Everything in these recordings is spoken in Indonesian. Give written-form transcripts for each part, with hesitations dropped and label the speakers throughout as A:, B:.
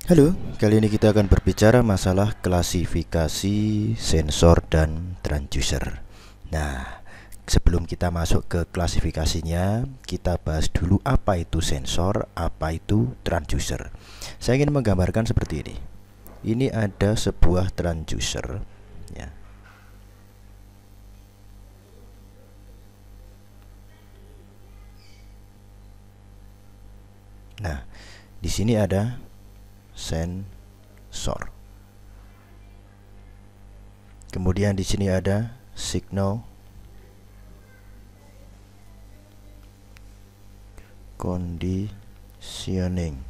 A: Halo, kali ini kita akan berbicara masalah klasifikasi sensor dan transducer. Nah, sebelum kita masuk ke klasifikasinya, kita bahas dulu apa itu sensor, apa itu transducer. Saya ingin menggambarkan seperti ini. Ini ada sebuah transducer, ya. Nah, di sini ada sensor. Kemudian di sini ada signal conditioning.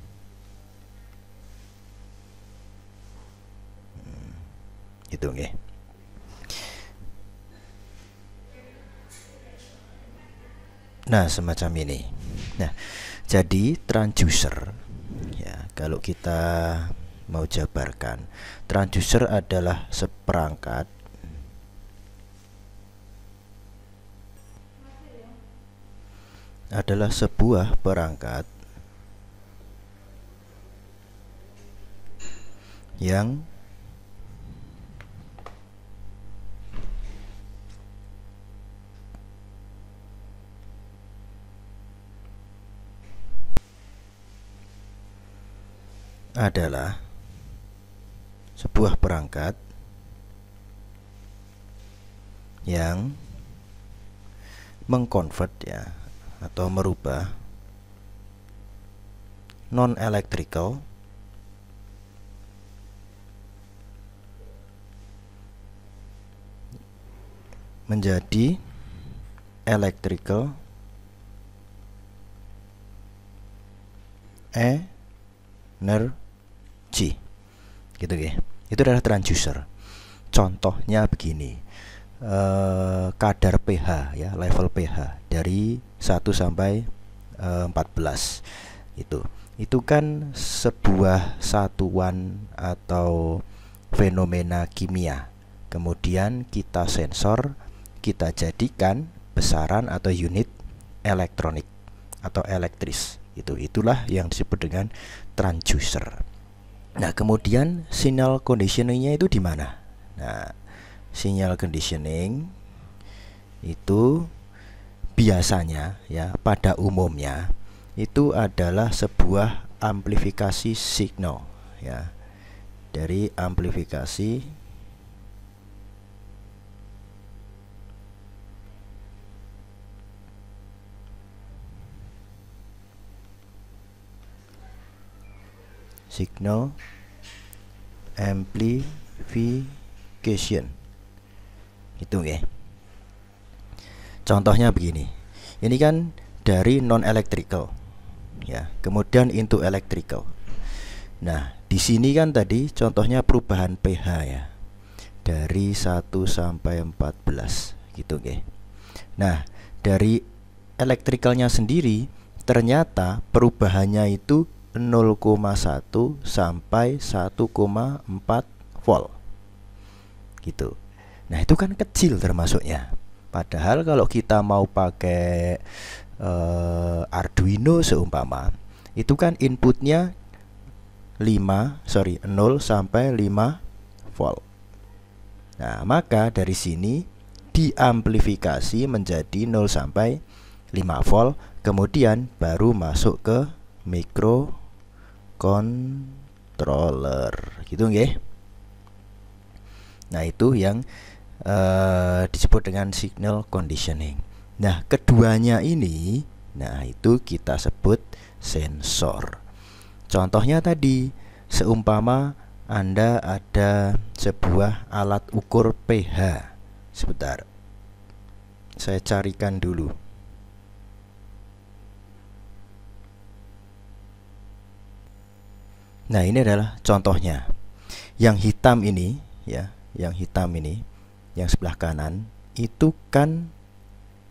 A: Itu nggih. Nah, semacam ini. Nah, jadi transducer, ya, kalau kita mau jabarkan, transducer adalah sebuah perangkat yang adalah sebuah perangkat yang mengkonvert, ya, atau merubah non electrical menjadi electrical energy, gitu ya. Itu adalah transducer. Contohnya begini, kadar pH, ya, level pH dari 1 sampai 14 itu kan sebuah satuan atau fenomena kimia. Kemudian kita sensor, kita jadikan besaran atau unit elektronik atau elektris. Itulah yang disebut dengan transducer. Nah, kemudian signal conditioningnya itu di mana? Nah, signal conditioning itu biasanya, ya, pada umumnya itu adalah sebuah amplifikasi signal, ya, dari amplifikasi signal amplification. Itu ya. Contohnya begini. Ini kan dari non electrical, ya, kemudian into electrical. Nah, di sini kan tadi contohnya perubahan pH, ya, dari 1 sampai 14 gitu ya. Nah, dari elektrikalnya sendiri ternyata perubahannya itu 0,1 sampai 1,4 volt gitu. Nah, itu kan kecil termasuknya. Padahal kalau kita mau pakai Arduino seumpama, itu kan inputnya 0 sampai 5 volt. Nah, maka dari sini diamplifikasi menjadi 0 sampai 5 volt, kemudian baru masuk ke microcontroller, gitu nggih. Nah, itu yang disebut dengan signal conditioning. Nah, keduanya ini, nah, itu kita sebut sensor. Contohnya tadi, seumpama Anda ada sebuah alat ukur pH. Sebentar, saya carikan dulu. Nah, ini adalah contohnya. Yang hitam ini, ya, yang hitam ini, yang sebelah kanan, itu kan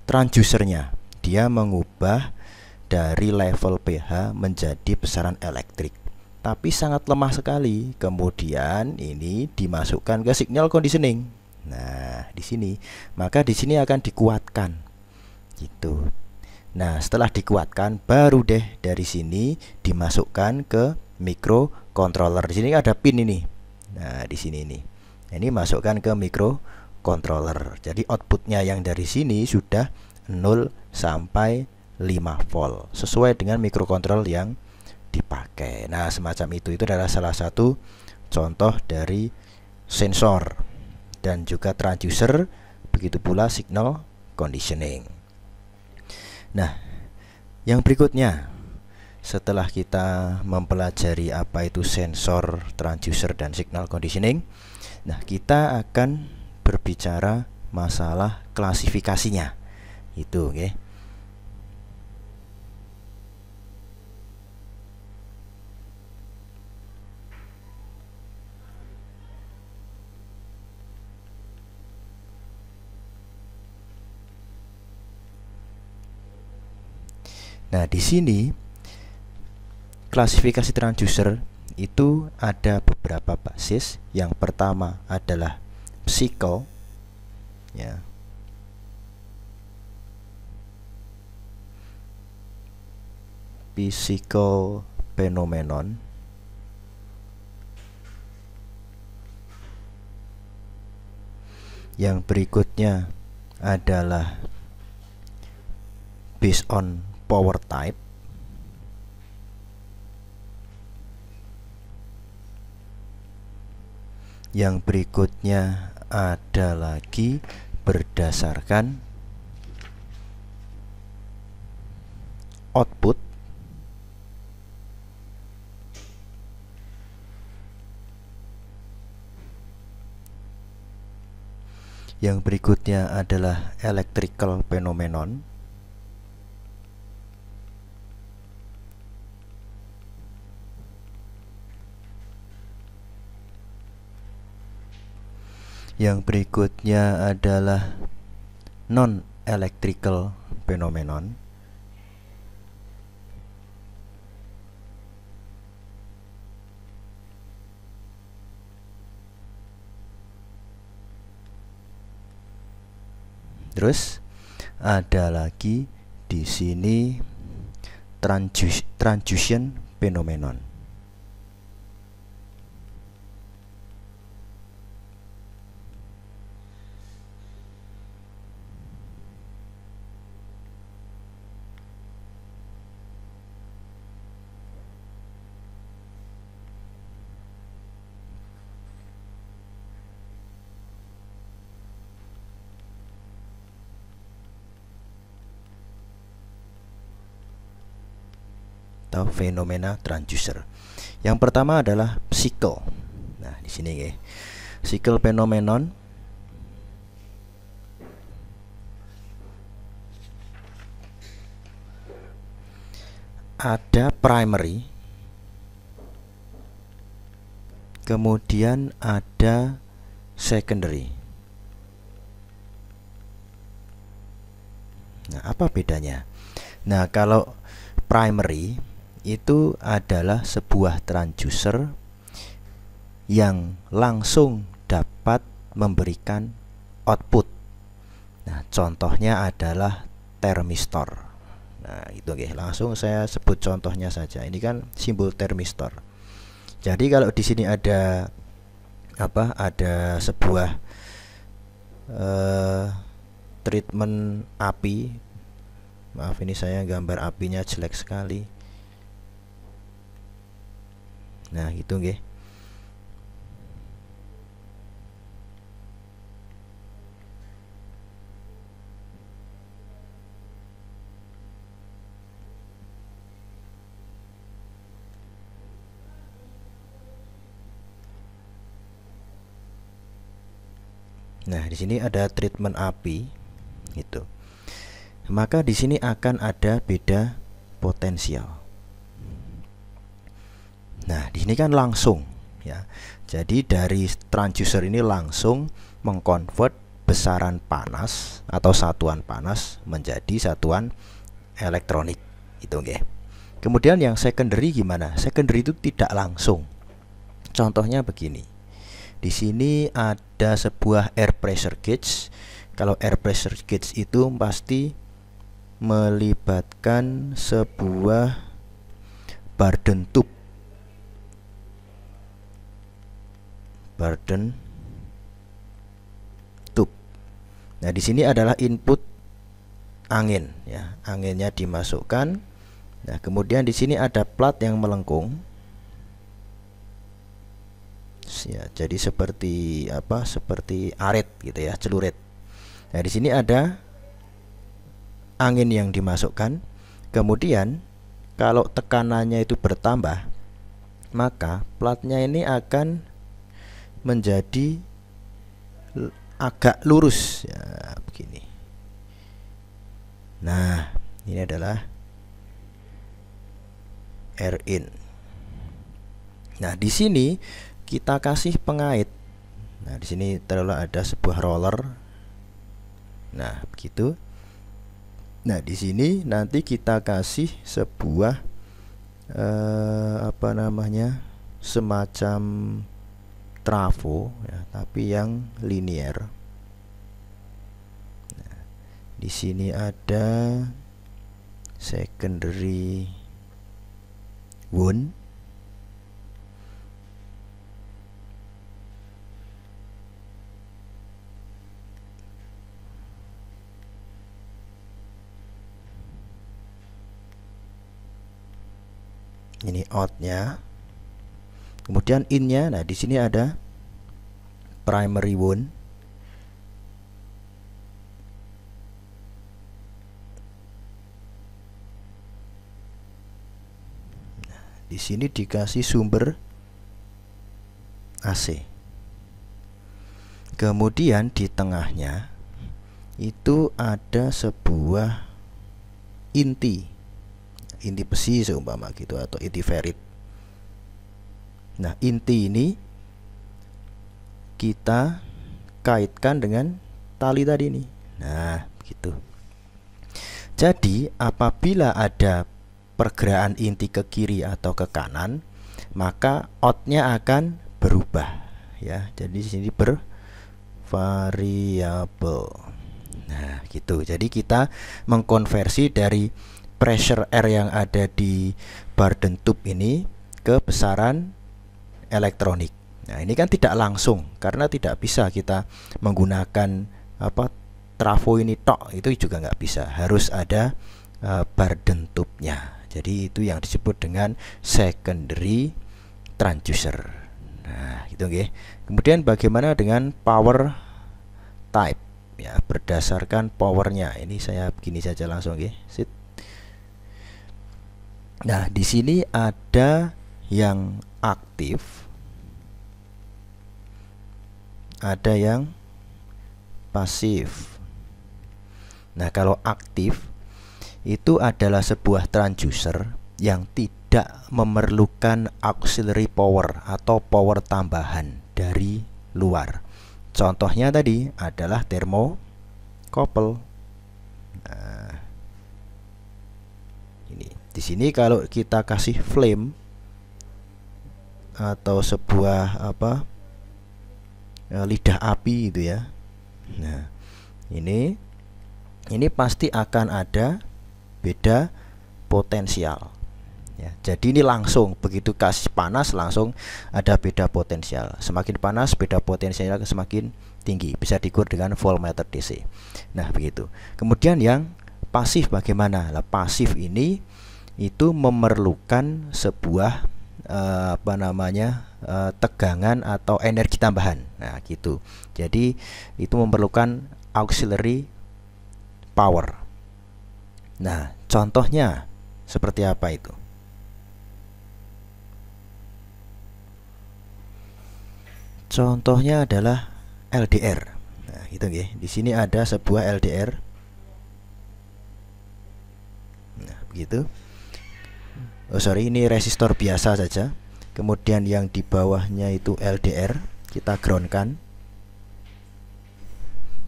A: transducernya. Dia mengubah dari level pH menjadi besaran elektrik, tapi sangat lemah sekali. Kemudian ini dimasukkan ke signal conditioning. Nah, di sini, maka di sini akan dikuatkan, gitu. Nah, setelah dikuatkan, baru deh dari sini dimasukkan ke microcontroller. Di sini ada pin ini. Nah, di sini ini. Ini masukkan ke microcontroller. Jadi outputnya yang dari sini sudah 0 sampai 5 volt sesuai dengan microcontroller yang dipakai. Nah, semacam itu adalah salah satu contoh dari sensor dan juga transducer, begitu pula signal conditioning. Nah, yang berikutnya, setelah kita mempelajari apa itu sensor, transducer, dan signal conditioning, nah kita akan berbicara masalah klasifikasinya. Itu, oke. Nah, di sini klasifikasi transducer itu ada beberapa basis. Yang pertama adalah physical, ya. Physical phenomenon. Yang berikutnya adalah based on power type. Yang berikutnya ada lagi berdasarkan output. Yang berikutnya adalah electrical phenomenon. Yang berikutnya adalah non-electrical phenomenon. Terus ada lagi di sini transduction phenomenon. Atau fenomena transducer. Yang pertama adalah cycle. Nah, di sini ya. Cycle phenomenon ada primary, kemudian ada secondary. Nah, apa bedanya? Nah, kalau primary itu adalah sebuah transducer yang langsung dapat memberikan output. Nah, contohnya adalah termistor. Nah, itu oke. Langsung saya sebut contohnya saja. Ini kan simbol termistor. Jadi kalau di sini ada apa? Ada sebuah treatment api. Maaf, ini saya gambar apinya jelek sekali. Nah, gitu nggih. Nah, di sini ada treatment api gitu. Maka di sini akan ada beda potensial. Nah, di sini kan langsung ya. Jadi dari transducer ini langsung mengkonvert besaran panas atau satuan panas menjadi satuan elektronik. Itu nggih. Kemudian yang secondary gimana? Secondary itu tidak langsung. Contohnya begini. Di sini ada sebuah air pressure gauge. Kalau air pressure gauge itu pasti melibatkan sebuah Barden tube. Barden tube. Nah, di sini adalah input angin ya, anginnya dimasukkan. Nah, kemudian di sini ada plat yang melengkung. Ya, jadi seperti apa? Seperti arit gitu ya, celurit. Nah, di sini ada angin yang dimasukkan. Kemudian kalau tekanannya itu bertambah, maka platnya ini akan menjadi agak lurus ya, begini. Nah, ini adalah air in. Nah, di sini kita kasih pengait. Nah, di sini terlalu ada sebuah roller. Nah, begitu. Nah, di sini nanti kita kasih sebuah apa namanya? Semacam trafo ya, tapi yang linear. Nah, di sini ada secondary wound. Ini outnya. Kemudian innya, nah di sini ada primary wound. Nah, di sini dikasih sumber AC. Kemudian di tengahnya itu ada sebuah inti besi seumpama gitu, atau inti ferit. Nah, inti ini kita kaitkan dengan tali tadi nih. Nah, gitu. Jadi apabila ada pergerakan inti ke kiri atau ke kanan, maka outnya akan berubah ya. Jadi di sini bervariabel. Nah, gitu. Jadi kita mengkonversi dari pressure air yang ada di Barden tube ini ke besaran elektronik. Nah, ini kan tidak langsung karena tidak bisa kita menggunakan apa trafo ini tok, itu juga nggak bisa. Harus ada Barden tube-nya. Jadi itu yang disebut dengan secondary transducer. Nah, gitu nggih. Kemudian bagaimana dengan power type? Ya, berdasarkan powernya. Ini saya begini saja langsung nggih. Sit. Nah, di sini ada yang aktif, ada yang pasif. Nah, kalau aktif itu adalah sebuah transducer yang tidak memerlukan auxiliary power atau power tambahan dari luar. Contohnya tadi adalah thermocouple. Nah, ini di sini kalau kita kasih flame atau sebuah apa lidah api gitu ya. Nah, ini pasti akan ada beda potensial ya. Jadi ini langsung begitu kasih panas langsung ada beda potensial. Semakin panas beda potensialnya semakin tinggi. Bisa diukur dengan voltmeter DC. Nah, begitu. Kemudian yang pasif bagaimana? Nah, pasif ini itu memerlukan sebuah apa namanya tegangan atau energi tambahan. Nah, gitu. Jadi itu memerlukan auxiliary power. Nah, contohnya seperti apa itu? Contohnya adalah LDR. Nah, gitu nggih. Di sini ada sebuah LDR. Nah, begitu. Oh sorry, ini resistor biasa saja. Kemudian yang di bawahnya itu LDR, kita groundkan.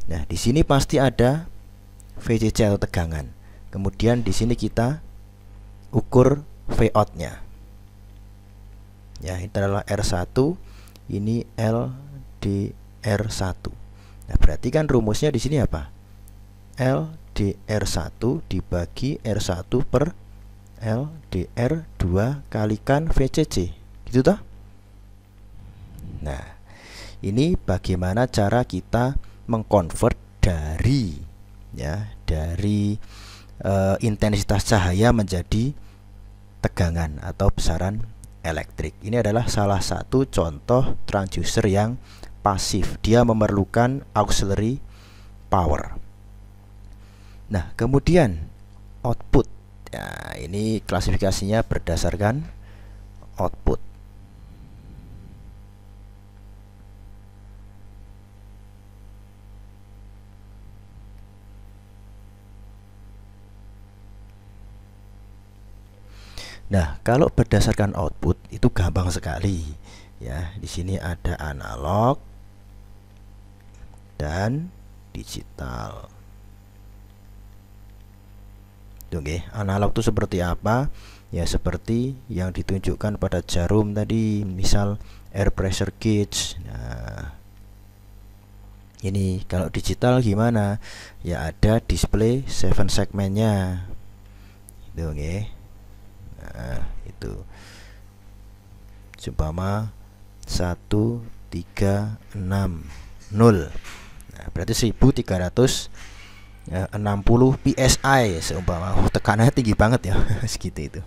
A: Nah, di sini pasti ada VCC atau tegangan. Kemudian di sini kita ukur Vout-nya. Ya, ini adalah R1, ini LDR1. Nah, berarti kan rumusnya di sini apa? LDR1 dibagi R1 per LDR2 kalikan VCC. Gitu toh? Nah, ini bagaimana cara kita mengkonvert dari intensitas cahaya menjadi tegangan atau besaran elektrik. Ini adalah salah satu contoh transducer yang pasif. Dia memerlukan auxiliary power. Nah, kemudian output. Ya, ini klasifikasinya berdasarkan output. Nah, kalau berdasarkan output itu gampang sekali. Ya, di sini ada analog dan digital. Oke, analog itu seperti apa? Ya, seperti yang ditunjukkan pada jarum tadi, misal air pressure gauge. Nah, ini kalau digital gimana? Ya, ada display 7 segmennya. Itu oke. Nah, itu umpama 1, 3, 6, 0. Nah, berarti 1360 PSI seumpama. Tekanannya tinggi banget ya. Segitu itu.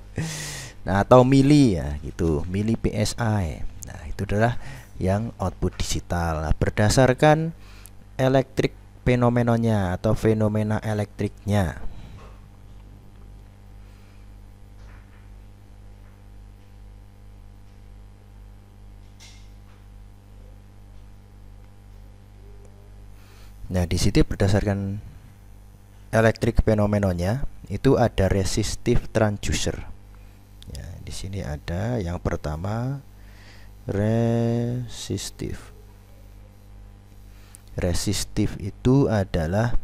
A: Nah, atau mili ya, gitu, mili PSI. Nah, itu adalah yang output digital. Nah, berdasarkan elektrik fenomenonya atau fenomena elektriknya. Nah, di situ berdasarkan elektrik fenomenonya itu ada resistive transducer. Ya, di sini ada yang pertama resistive. Resistive itu adalah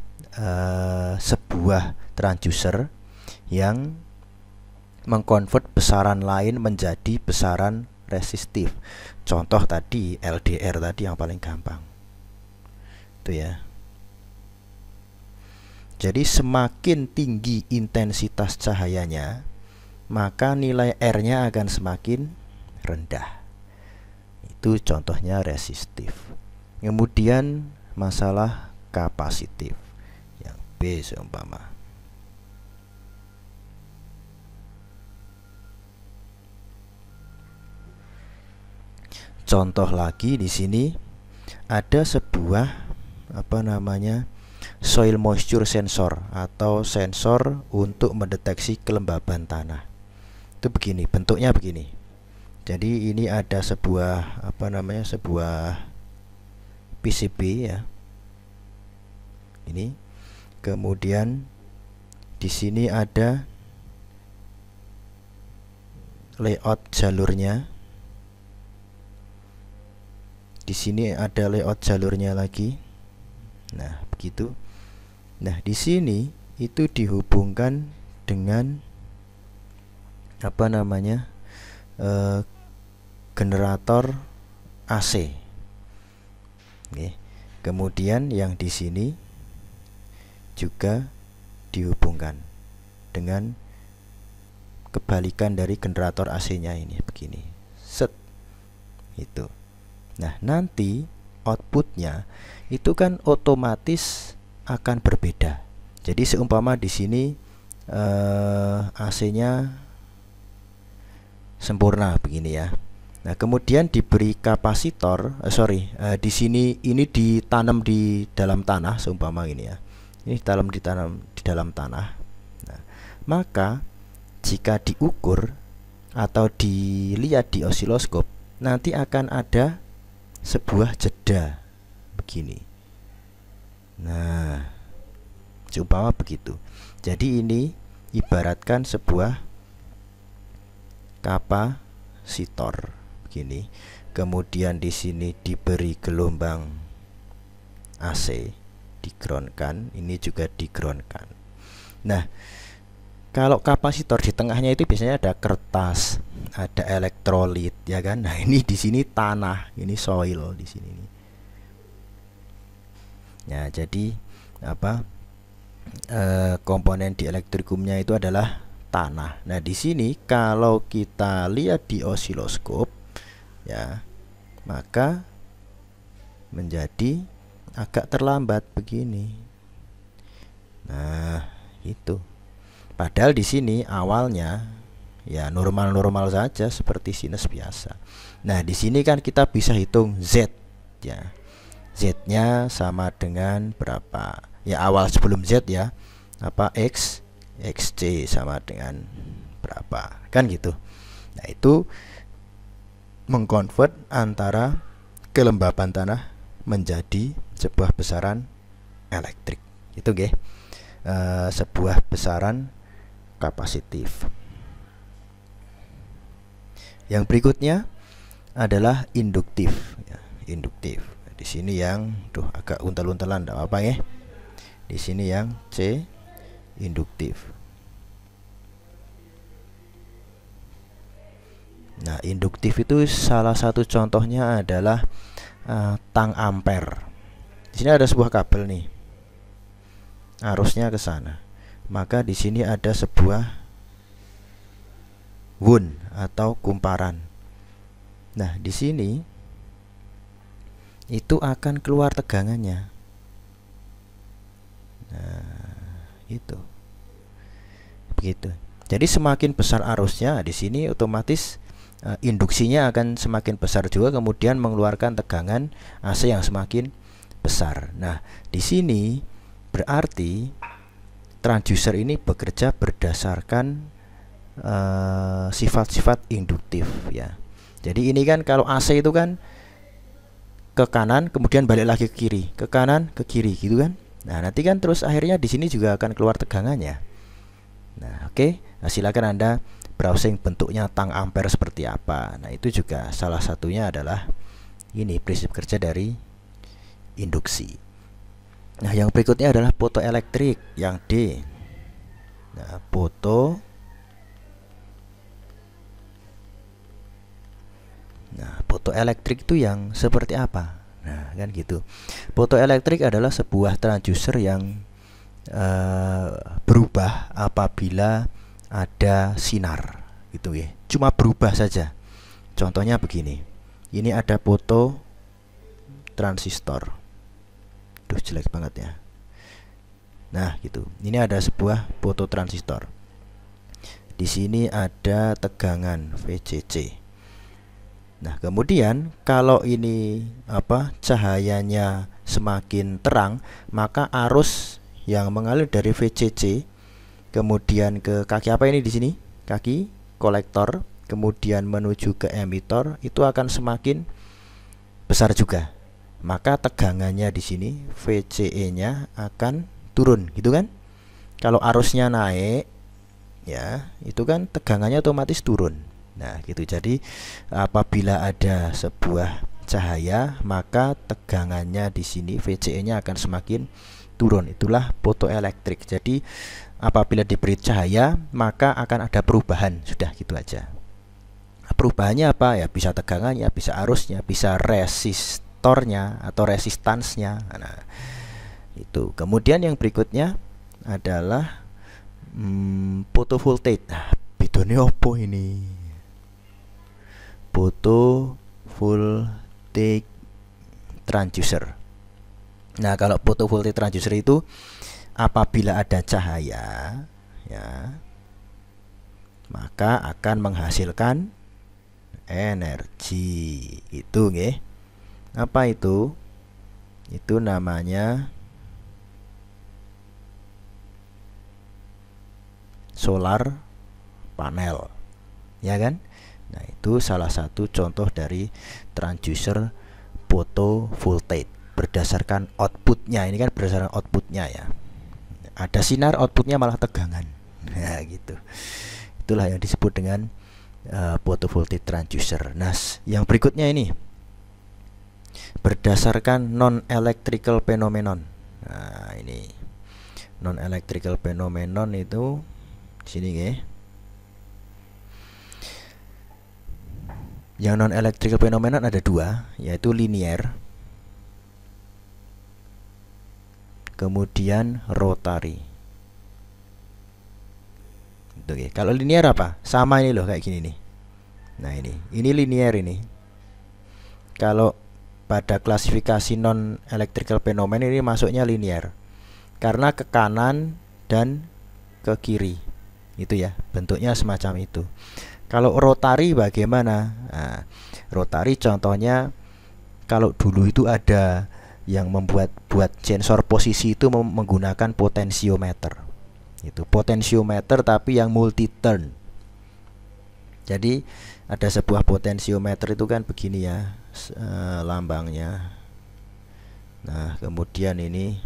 A: sebuah transducer yang mengkonvert besaran lain menjadi besaran resistif. Contoh tadi LDR tadi yang paling gampang. Itu ya. Jadi semakin tinggi intensitas cahayanya, maka nilai R-nya akan semakin rendah. Itu contohnya resistif. Kemudian masalah kapasitif, yang B seumpama. Contoh lagi di sini ada sebuah soil moisture sensor atau sensor untuk mendeteksi kelembaban tanah. Itu begini, bentuknya begini. Jadi ini ada sebuah sebuah PCB ya. Ini. Kemudian di sini ada layout jalurnya. Di sini ada layout jalurnya lagi. Nah, begitu. Nah, di sini itu dihubungkan dengan generator AC. Oke. Kemudian yang di sini juga dihubungkan dengan kebalikan dari generator AC-nya ini begini. Set. Itu. Nah, nanti outputnya itu kan otomatis akan berbeda. Jadi seumpama di sini AC-nya sempurna begini ya. Nah, kemudian diberi kapasitor, di sini ini ditanam di dalam tanah seumpama ini ya. Ini ditanam di dalam tanah. Nah, maka jika diukur atau dilihat di osiloskop, nanti akan ada sebuah jeda begini. Nah, seumpama begitu. Jadi ini ibaratkan sebuah kapasitor begini. Kemudian di sini diberi gelombang AC, digroundkan, ini juga digroundkan. Nah, kalau kapasitor di tengahnya itu biasanya ada kertas, ada elektrolit, ya kan? Nah, ini di sini tanah, ini soil di sini. Ya, jadi komponen di elektrikumnya itu adalah tanah. Nah, di sini kalau kita lihat di osiloskop, ya, maka menjadi agak terlambat begini. Nah, itu. Padahal di sini awalnya ya normal-normal saja seperti sinus biasa. Nah, di sini kan kita bisa hitung Z ya. Z-nya sama dengan berapa? Ya awal sebelum Z ya. Apa XC sama dengan berapa? Kan gitu. Nah, itu mengkonvert antara kelembapan tanah menjadi sebuah besaran elektrik. Itu nggih. Sebuah besaran kapasitif. Yang berikutnya adalah induktif ya, induktif. Di sini yang agak untel-untelan enggak apa-apa ya. Di sini yang C induktif. Nah, induktif itu salah satu contohnya adalah tang ampere. Di sini ada sebuah kabel nih. Arusnya ke sana. Maka di sini ada sebuah wound atau kumparan. Nah, di sini itu akan keluar tegangannya. Nah, itu. Begitu. Jadi semakin besar arusnya di sini otomatis induksinya akan semakin besar juga, kemudian mengeluarkan tegangan AC yang semakin besar. Nah, di sini berarti transducer ini bekerja berdasarkan sifat-sifat induktif ya. Jadi ini kan kalau AC itu kan ke kanan kemudian balik lagi ke kiri, ke kanan ke kiri gitu kan. Nah, nanti kan terus akhirnya di sini juga akan keluar tegangannya. Nah, oke. Nah, silakan Anda browsing bentuknya tang ampere seperti apa. Nah, itu juga salah satunya adalah ini prinsip kerja dari induksi. Nah, yang berikutnya adalah fotoelektrik yang D. Nah, fotoelektrik itu yang seperti apa? Nah, kan gitu. Fotoelektrik adalah sebuah transducer yang berubah apabila ada sinar gitu ya. Cuma berubah saja. Contohnya begini. Ini ada foto transistor. Duh, jelek banget ya. Nah, gitu. Ini ada sebuah foto transistor. Di sini ada tegangan VCC. Nah, kemudian kalau ini cahayanya semakin terang, maka arus yang mengalir dari VCC kemudian ke kaki apa ini di sini? Kaki kolektor, kemudian menuju ke emitor itu akan semakin besar juga. Maka tegangannya di sini VCE-nya akan turun, gitu kan? Kalau arusnya naik ya, itu kan tegangannya otomatis turun. Nah, gitu. Jadi apabila ada sebuah cahaya, maka tegangannya di sini VCE-nya akan semakin turun. Itulah fotoelektrik. Jadi apabila diberi cahaya, maka akan ada perubahan. Sudah gitu aja. Perubahannya apa ya? Bisa tegangannya, bisa arusnya, bisa resistornya atau resistansnya. Nah, itu. Kemudian yang berikutnya adalah photovoltaic. Nah, bedanya apa ini? Photovoltaic transducer. Nah, kalau photovoltaic transducer itu apabila ada cahaya ya, maka akan menghasilkan energi. Itu nggih. Apa itu? Itu namanya solar panel. Ya kan? Nah, itu salah satu contoh dari transducer photovoltaic berdasarkan outputnya. Ini kan berdasarkan outputnya ya. Ada sinar, outputnya malah tegangan. Nah, gitu. Itulah yang disebut dengan photovoltaic transducer. Nah, yang berikutnya ini berdasarkan non-electrical phenomenon. Nah, ini non-electrical phenomenon itu di sini ya. Yang non-electrical phenomenon ada dua, yaitu linear, kemudian rotary. Oke, kalau linear apa? Sama ini loh kayak gini nih. Nah, ini linear ini. Kalau pada klasifikasi non electrical phenomenon ini masuknya linear karena ke kanan dan ke kiri. Itu ya, bentuknya semacam itu. Kalau rotari bagaimana? Nah, rotari contohnya kalau dulu itu ada yang buat sensor posisi itu menggunakan potensiometer. Itu potensiometer tapi yang multi turn. Jadi ada sebuah potensiometer itu kan begini ya, lambangnya. Nah, kemudian ini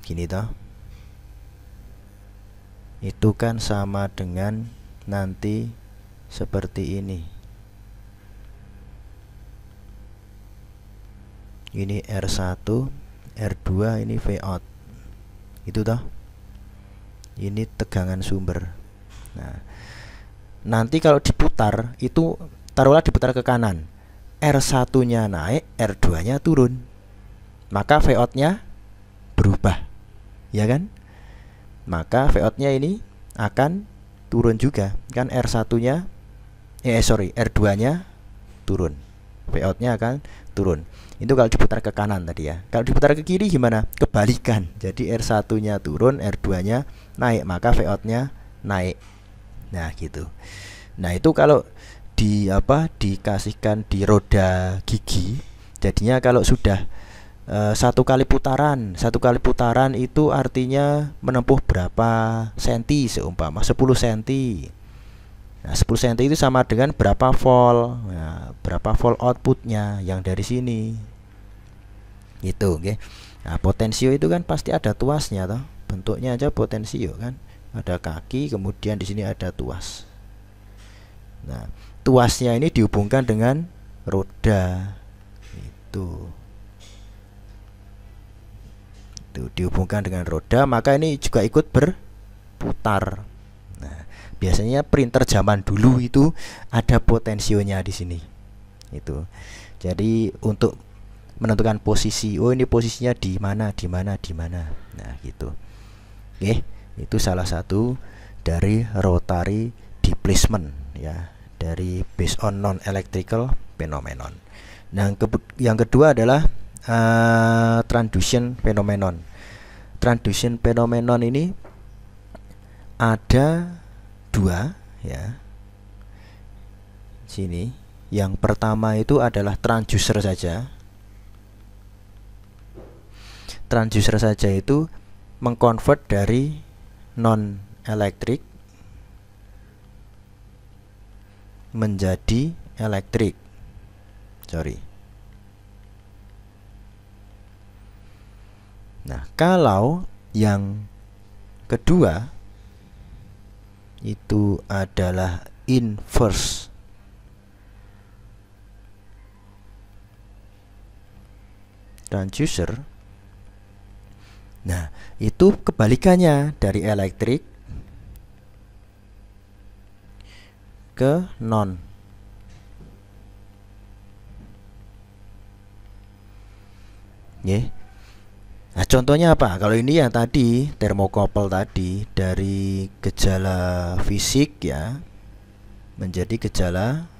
A: gini toh. Itu kan sama dengan nanti seperti ini. Ini R1, R2, ini V out. Itu toh. Ini tegangan sumber. Nah, nanti kalau diputar itu taruhlah diputar ke kanan. R1-nya naik, R2-nya turun. Maka V out-nya berubah. Ya kan? Maka V out-nya ini akan turun juga. Kan R1-nya R2-nya turun. V out-nya akan turun. Itu kalau diputar ke kanan tadi ya. Kalau diputar ke kiri gimana? Kebalikan. Jadi R1-nya turun, R2-nya naik, maka V out-nya naik. Nah, gitu. Nah, itu kalau dikasihkan di roda gigi, jadinya kalau sudah satu kali putaran itu artinya menempuh berapa senti, seumpama 10 senti. Nah, 10 senti itu sama dengan berapa volt. Nah, berapa volt outputnya yang dari sini. Itu, oke. Nah, potensio itu kan pasti ada tuasnya toh. Bentuknya aja potensio kan. Ada kaki, kemudian di sini ada tuas. Nah, tuasnya ini dihubungkan dengan roda. Itu dihubungkan dengan roda, maka ini juga ikut berputar. Nah, biasanya printer zaman dulu itu ada potensionya di sini. Itu. Jadi untuk menentukan posisi, oh ini posisinya di mana. Nah, gitu. Oke, itu salah satu dari rotary displacement ya, dari based on non electrical phenomenon. Nah, yang kedua adalah transduction phenomenon. Transduction phenomenon ini ada dua ya. Sini, yang pertama itu adalah transducer saja. Transducer saja itu mengkonvert dari non elektrik menjadi elektrik. Nah, kalau yang kedua itu adalah inverse transducer. Nah, itu kebalikannya dari elektrik ke non. Nah, contohnya apa? Kalau ini yang tadi termokouple tadi, dari gejala fisik ya menjadi gejala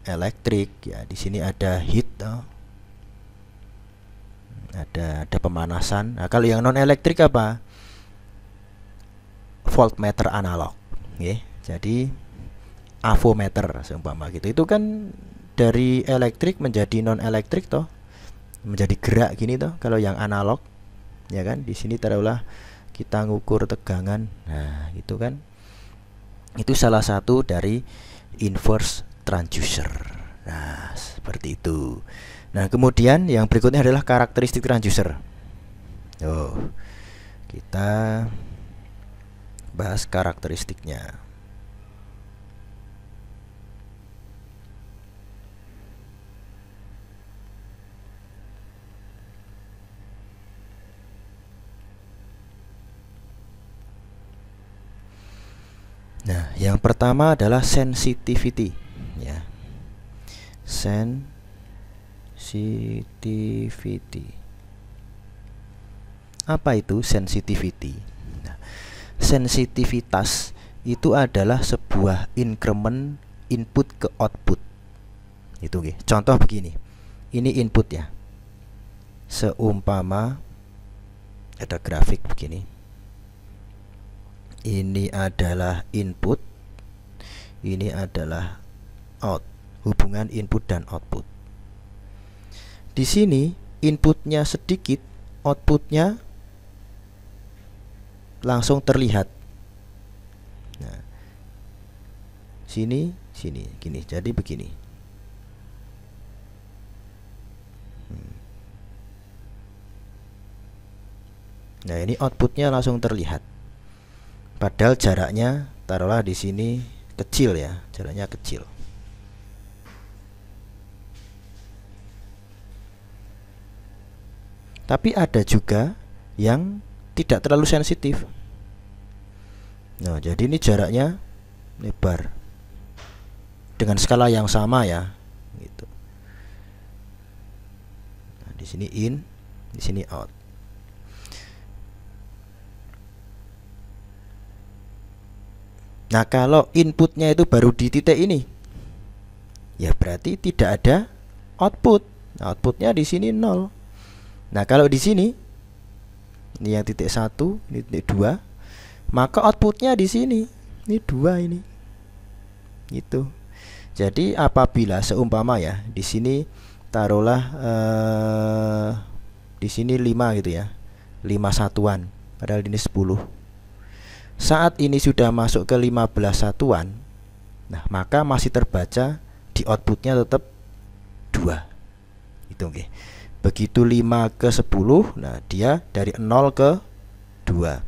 A: elektrik ya. Di sini ada heat, ada pemanasan. Nah, kalau yang non elektrik apa? Voltmeter analog. Jadi avometer seumpama gitu. Itu kan dari elektrik menjadi non elektrik toh, menjadi gerak gini toh. Kalau yang analog ya kan, di sini taruhlah kita ngukur tegangan. Nah, gitu kan. Itu salah satu dari inverse transducer. Nah, seperti itu. Nah, kemudian yang berikutnya adalah karakteristik transducer. Kita bahas karakteristiknya. Nah, yang pertama adalah sensitivity ya. Sensitivity. Apa itu sensitivity? Nah, sensitivitas itu adalah sebuah increment input ke output. Itu nggih. Contoh begini. Ini input ya. Seumpama ada grafik begini. Ini adalah input, ini adalah out. Hubungan input dan output. Di sini inputnya sedikit, outputnya langsung terlihat. Nah, sini, gini. Jadi begini. Nah, ini outputnya langsung terlihat. Padahal jaraknya taruhlah di sini kecil ya, jaraknya kecil. Tapi ada juga yang tidak terlalu sensitif. Nah, jadi ini jaraknya lebar dengan skala yang sama ya, gitu. Nah, di sini in, di sini out. Nah, kalau inputnya itu baru di titik ini, ya berarti tidak ada output. Nah, outputnya di sini 0. Nah, kalau di sini, ini yang titik 1, ini titik 2, maka outputnya di sini, ini 2 ini. Gitu. Jadi apabila seumpama ya, di sini taruhlah di sini 5 gitu ya. 5 satuan, padahal ini 10. Saat ini sudah masuk ke 15 satuan, nah maka masih terbaca di outputnya tetap 2. Itu oke. Begitu 5 ke 10, nah dia dari 0 ke 2.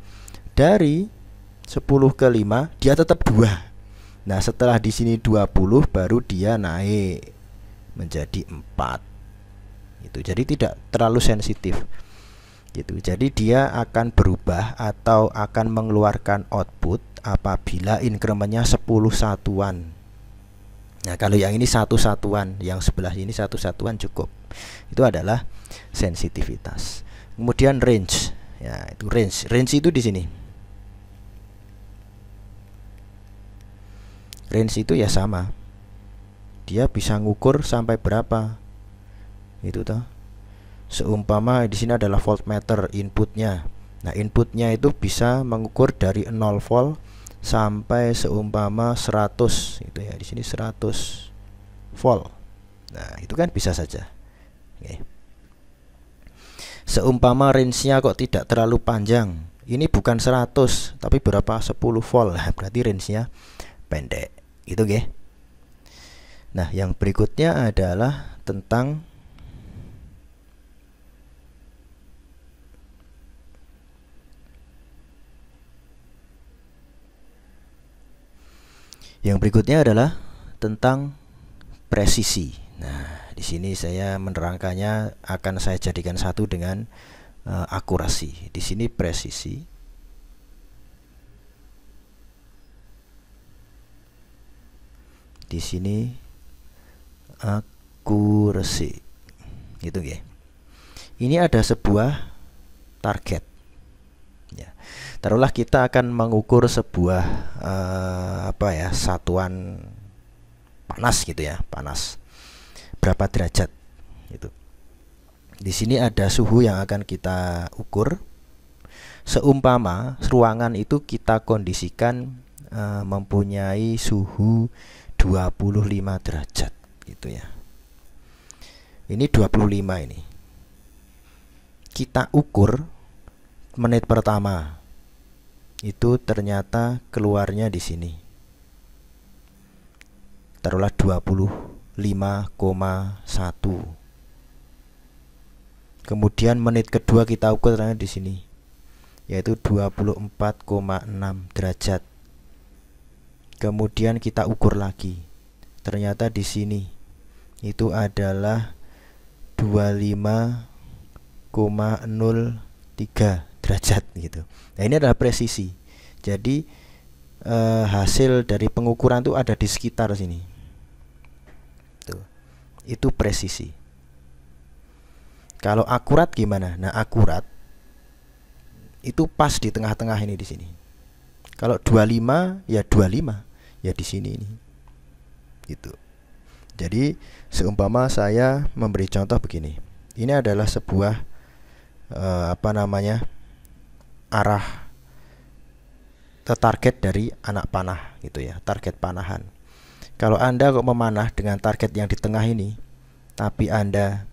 A: Dari 10 ke 5 dia tetap 2. Nah, setelah di sini 20 baru dia naik menjadi 4. Itu. Jadi tidak terlalu sensitif. Gitu. Jadi dia akan berubah atau akan mengeluarkan output apabila incrementnya 10 satuan. Nah, kalau yang ini 1 satuan, yang sebelah ini 1 satuan cukup. Itu adalah sensitivitas. Kemudian range. Ya, itu range. Range itu di sini. Range itu ya sama. Dia bisa ngukur sampai berapa. Itu toh. Seumpama di sini adalah voltmeter inputnya. Nah, inputnya itu bisa mengukur dari 0 volt sampai seumpama 100 itu ya, di sini 100 volt. Nah, itu kan bisa saja. Oke. Seumpama range-nya kok tidak terlalu panjang. Ini bukan 100 tapi berapa? 10 volt. Nah, berarti range-nya pendek. Itu oke. Nah, yang berikutnya adalah tentang adalah tentang presisi. Nah, di sini saya menerangkannya akan saya jadikan satu dengan akurasi. Di sini presisi. Di sini akurasi. Gitu ya. Ini ada sebuah target. Ya. Taruhlah kita akan mengukur sebuah satuan panas gitu ya, panas. Berapa derajat gitu. Di sini ada suhu yang akan kita ukur. Seumpama ruangan itu kita kondisikan mempunyai suhu 25 derajat gitu ya. Ini 25 ini. Kita ukur menit pertama. Itu ternyata keluarnya di sini. Taruhlah 25,1. Kemudian menit kedua kita ukur ternyata di sini, yaitu 24,6 derajat. Kemudian kita ukur lagi. Ternyata di sini itu adalah 25,03 derajat gitu. Nah, ini adalah presisi. Jadi hasil dari pengukuran itu ada di sekitar sini. Tuh. Itu presisi. Kalau akurat gimana? Nah, akurat itu pas di tengah-tengah ini di sini. Kalau 25 ya 25 ya di sini ini. Gitu. Jadi seumpama saya memberi contoh begini. Ini adalah sebuah arah target dari anak panah gitu ya, target panahan. Kalau Anda kok memanah dengan target yang di tengah ini, tapi Anda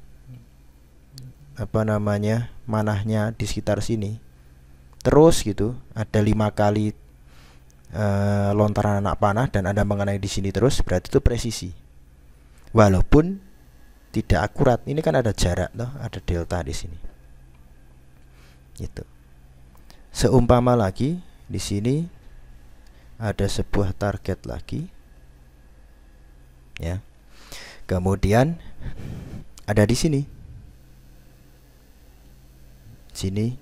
A: manahnya di sekitar sini, terus gitu, ada 5 kali lontaran anak panah dan Anda mengenai di sini terus, berarti itu presisi. Walaupun tidak akurat, ini kan ada jarak loh, ada delta di sini. Gitu. Seumpama lagi di sini ada sebuah target lagi, ya. Kemudian ada di sini, sini.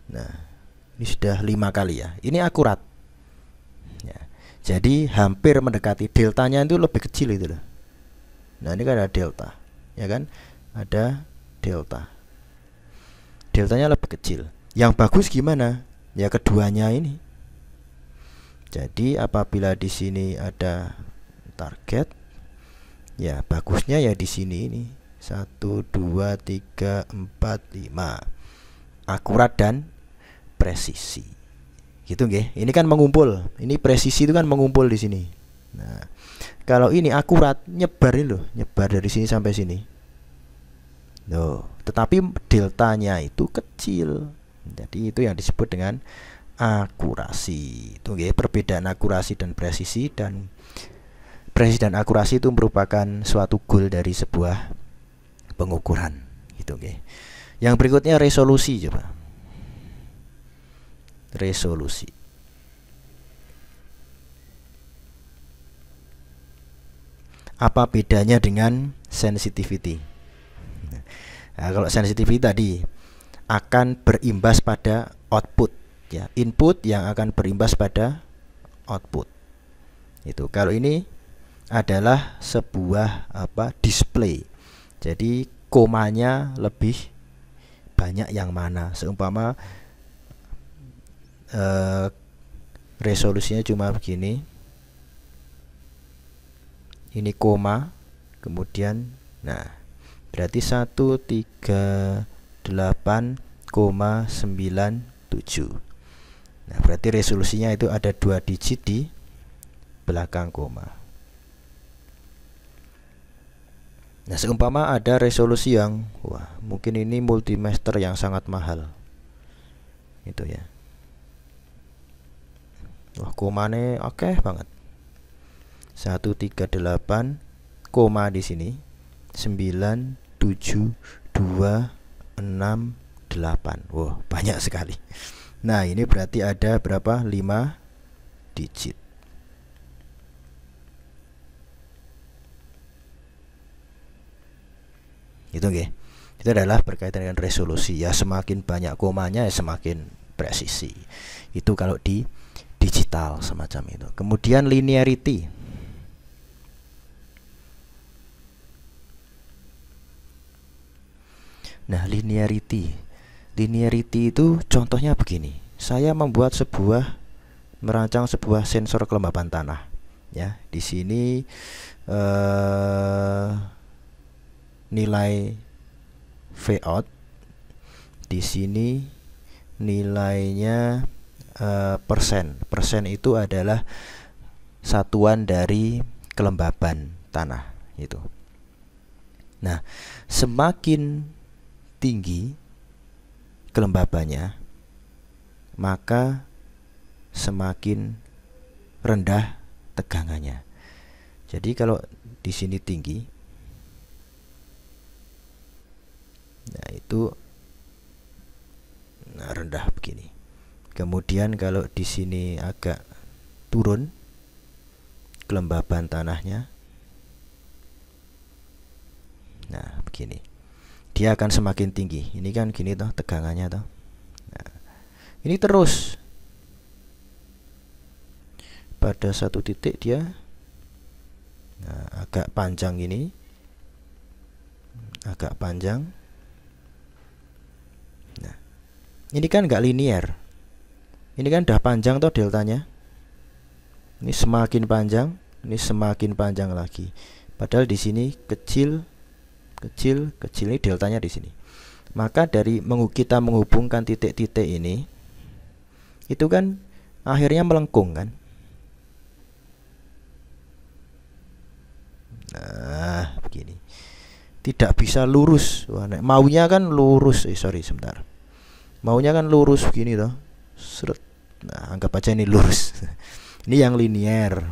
A: Nah, ini sudah 5 kali ya. Ini akurat. Ya. Jadi hampir mendekati, deltanya itu lebih kecil itu loh. Nah, ini kan ada delta, ya kan? Ada delta. Deltanya lebih kecil. Yang bagus gimana? Ya keduanya ini. Jadi apabila di sini ada target, ya bagusnya ya di sini ini. 1 2 3 4 5. Akurat dan presisi. Gitu nggih. Ini kan mengumpul. Ini presisi itu kan mengumpul di sini. Nah, kalau ini akurat, nyebar ini loh, nyebar dari sini sampai sini. Loh, tetapi deltanya itu kecil. Jadi itu yang disebut dengan akurasi. Itu nggih, perbedaan akurasi dan presisi, dan presisi dan akurasi itu merupakan suatu goal dari sebuah pengukuran. Gitu nggih. Yang berikutnya resolusi, coba. Resolusi. Apa bedanya dengan sensitivity? Nah, kalau sensitivity tadi akan berimbas pada output, ya, input yang akan berimbas pada output. Itu. Kalau ini adalah sebuah display. Jadi komanya lebih banyak yang mana? Seumpama resolusinya cuma begini. Ini koma, kemudian berarti 138,97. Nah, berarti resolusinya itu ada 2 digit di belakang koma. Nah, seumpama ada resolusi yang mungkin ini multimaster yang sangat mahal. Itu ya. Komane oke banget. 138, koma di sini 97268. Banyak sekali. Nah, ini berarti ada berapa? 5 digit. Itu nggih. Itu adalah berkaitan dengan resolusi. Ya, semakin banyak komanya ya semakin presisi. Itu kalau di digital semacam itu. Kemudian linearity. Nah, linearity itu contohnya begini. Saya merancang sebuah sensor kelembapan tanah. Ya, di sini nilai V out, di sini nilainya persen. Persen itu adalah satuan dari kelembaban tanah itu. Nah, semakin tinggi kelembabannya, maka semakin rendah tegangannya. Jadi kalau di sini tinggi, nah itu rendah begini. Kemudian kalau di sini agak turun kelembaban tanahnya, nah begini, dia akan semakin tinggi. Ini kan gini toh tegangannya toh. Nah, ini terus pada satu titik dia agak panjang, ini agak panjang. Nah, ini kan nggak linear. Ini kan udah panjang toh deltanya. Ini semakin panjang, ini semakin panjang lagi. Padahal di sini kecil, kecil, kecil, ini deltanya di sini. Maka dari kita menghubungkan titik-titik ini, itu kan akhirnya melengkung kan. Nah, begini. Tidak bisa lurus. Wah, maunya kan lurus. Sorry, sebentar. Maunya kan lurus begini toh. Seret. Nah, anggap aja ini lurus. Ini yang linear.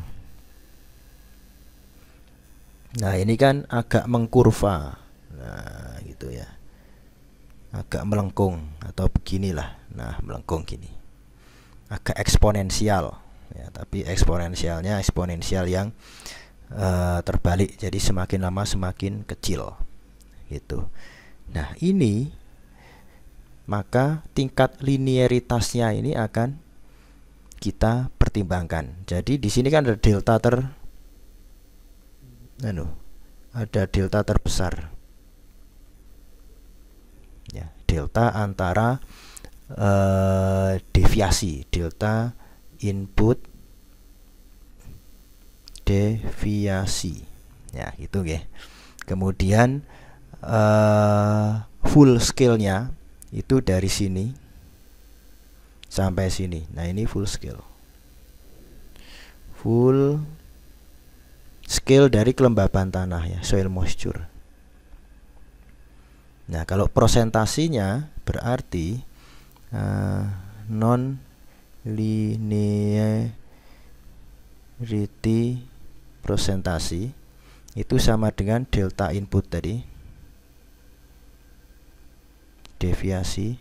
A: Nah, ini kan agak mengkurva. Nah, gitu ya. Agak melengkung atau beginilah. Nah, melengkung gini. Agak eksponensial ya, tapi eksponensialnya eksponensial yang terbalik. Jadi semakin lama semakin kecil gitu. Nah, ini maka tingkat linearitasnya ini akan kita pertimbangkan. Jadi di sini kan ada delta ada delta terbesar. Ya, delta antara deviasi, delta input deviasi. Ya, gitu ya. Kemudian full scale-nya itu dari sini sampai sini. Nah, ini full scale. Full scale dari kelembaban tanah ya, soil moisture. Nah, kalau prosentasinya berarti non linearity prosentasi itu sama dengan delta input tadi, deviasi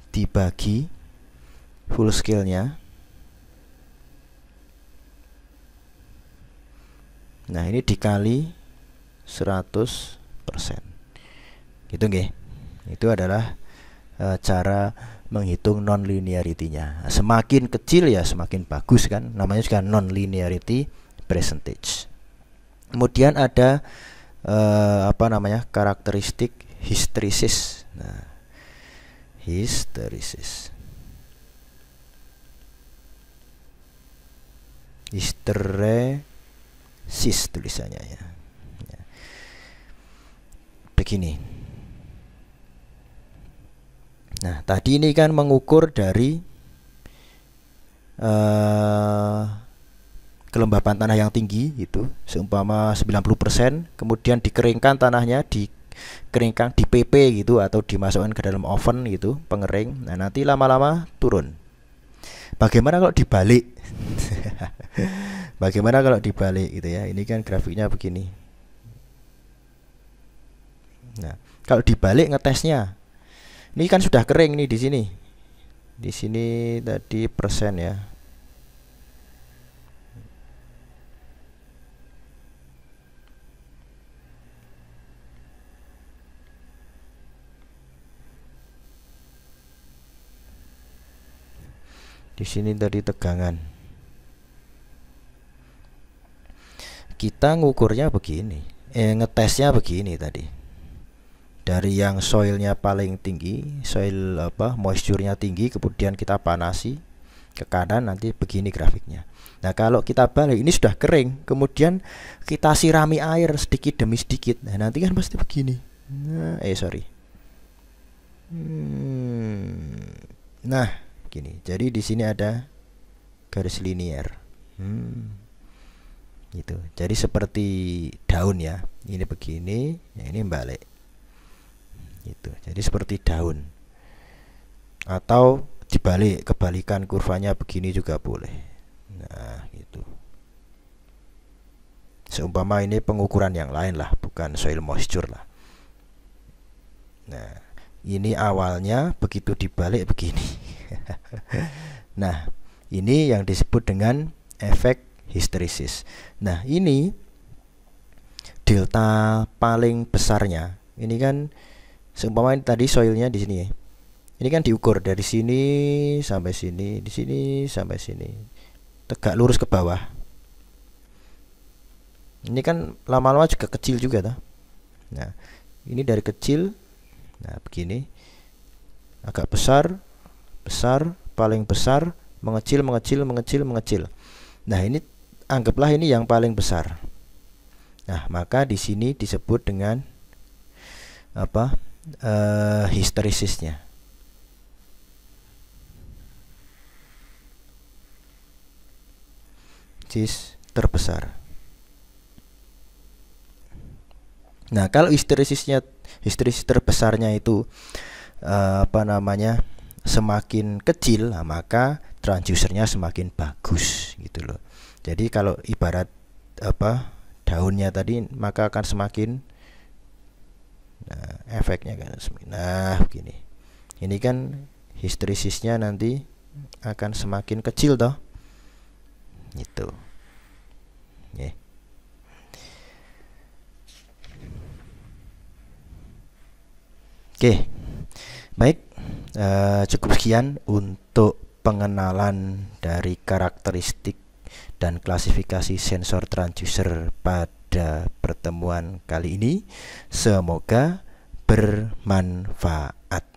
A: dibagi full scale-nya. Nah, ini dikali 100%. Gitu nggih. Itu adalah cara menghitung non linearity-nya. Semakin kecil ya semakin bagus kan. Namanya juga non linearity percentage. Kemudian ada karakteristik hysteresis. Nah, hysteresis. Hysteresis tulisannya ya. Begini. Nah, tadi ini kan mengukur dari kelembaban tanah yang tinggi itu, seumpama 90%, kemudian dikeringkan tanahnya, dikeringkan di PP gitu atau dimasukkan ke dalam oven gitu, pengering. Nah, nanti lama-lama turun. Bagaimana kalau dibalik? Bagaimana kalau dibalik gitu ya? Ini kan grafiknya begini. Nah, kalau dibalik ngetesnya, ini kan sudah kering nih di sini. Di sini tadi persen ya. Di sini tadi tegangan. Kita ngukurnya begini. Ngetesnya begini tadi. Dari yang soilnya paling tinggi, soil moisture-nya tinggi, kemudian kita panasi ke kanan, nanti begini grafiknya. Nah, kalau kita balik, ini sudah kering, kemudian kita sirami air sedikit demi sedikit. Nah, nanti kan pasti begini. Nah, gini. Jadi di sini ada garis linear. Gitu. Jadi seperti daun ya. Ini begini, ya ini balik. Gitu. Jadi seperti daun. Atau dibalik, kebalikan kurvanya begini juga boleh. Nah, gitu. Seumpama ini pengukuran yang lain lah, bukan soil moisture lah. Nah, ini awalnya, begitu dibalik begini. Nah, ini yang disebut dengan efek hysteresis. Nah, ini delta paling besarnya. Ini kan seumpama tadi soilnya di sini ya. Ini kan diukur dari sini sampai sini, di sini sampai sini. Tegak lurus ke bawah. Ini kan lama-lama juga kecil juga toh. Nah, ini dari kecil. Nah, begini. Agak besar, besar, paling besar, mengecil, mengecil, mengecil, mengecil. Nah, ini anggaplah ini yang paling besar. Nah, maka di sini disebut dengan apa? Histerisisnya. Terbesar. Nah, kalau histeresis terbesarnya itu semakin kecil, nah, maka transducernya semakin bagus gitu loh. Jadi kalau ibarat daunnya tadi, maka akan semakin, nah, efeknya kan, nah begini. Ini kan histerisisnya nanti akan semakin kecil toh, gitu. Yeah. Oke, baik, cukup sekian untuk pengenalan dari karakteristik dan klasifikasi sensor transducer pada pertemuan kali ini. Semoga bermanfaat.